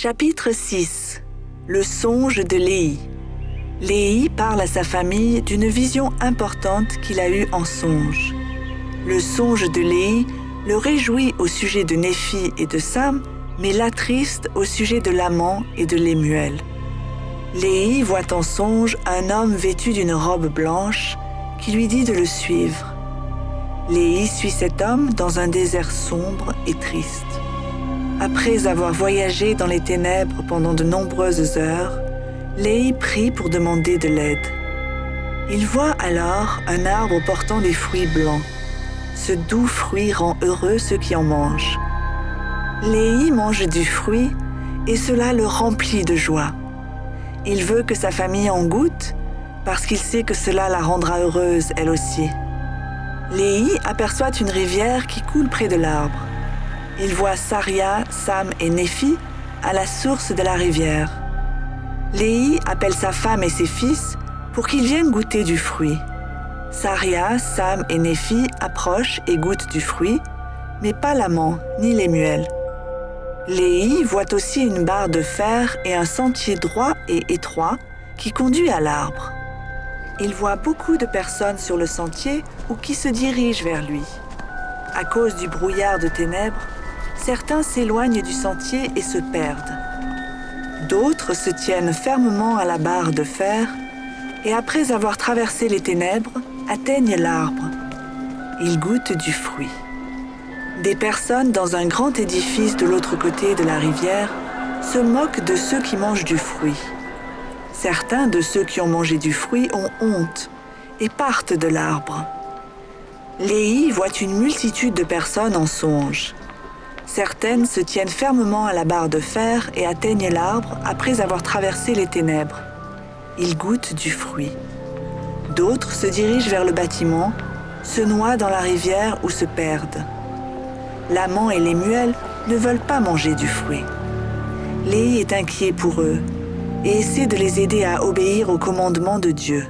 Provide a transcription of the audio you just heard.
Chapitre 6. Le songe de Léhi. Léhi parle à sa famille d'une vision importante qu'il a eue en songe. Le songe de Léhi le réjouit au sujet de Néphi et de Sam, mais l'attriste au sujet de Laman et de Lémuel. Léhi voit en songe un homme vêtu d'une robe blanche qui lui dit de le suivre. Léhi suit cet homme dans un désert sombre et triste. Après avoir voyagé dans les ténèbres pendant de nombreuses heures, Léhi prie pour demander de l'aide. Il voit alors un arbre portant des fruits blancs. Ce doux fruit rend heureux ceux qui en mangent. Léhi mange du fruit et cela le remplit de joie. Il veut que sa famille en goûte parce qu'il sait que cela la rendra heureuse elle aussi. Léhi aperçoit une rivière qui coule près de l'arbre. Il voit Saria, Sam et Néphi à la source de la rivière. Léhi appelle sa femme et ses fils pour qu'ils viennent goûter du fruit. Saria, Sam et Néphi approchent et goûtent du fruit, mais pas Laman ni Lémuel. Léhi voit aussi une barre de fer et un sentier droit et étroit qui conduit à l'arbre. Il voit beaucoup de personnes sur le sentier ou qui se dirigent vers lui. À cause du brouillard de ténèbres, certains s'éloignent du sentier et se perdent. D'autres se tiennent fermement à la barre de fer et après avoir traversé les ténèbres, atteignent l'arbre. Ils goûtent du fruit. Des personnes dans un grand édifice de l'autre côté de la rivière se moquent de ceux qui mangent du fruit. Certains de ceux qui ont mangé du fruit ont honte et partent de l'arbre. Léhi voit une multitude de personnes en songe. Certaines se tiennent fermement à la barre de fer et atteignent l'arbre après avoir traversé les ténèbres. Ils goûtent du fruit. D'autres se dirigent vers le bâtiment, se noient dans la rivière ou se perdent. Laman et Lémuel ne veulent pas manger du fruit. Léhi est inquiet pour eux et essaie de les aider à obéir aux commandements de Dieu.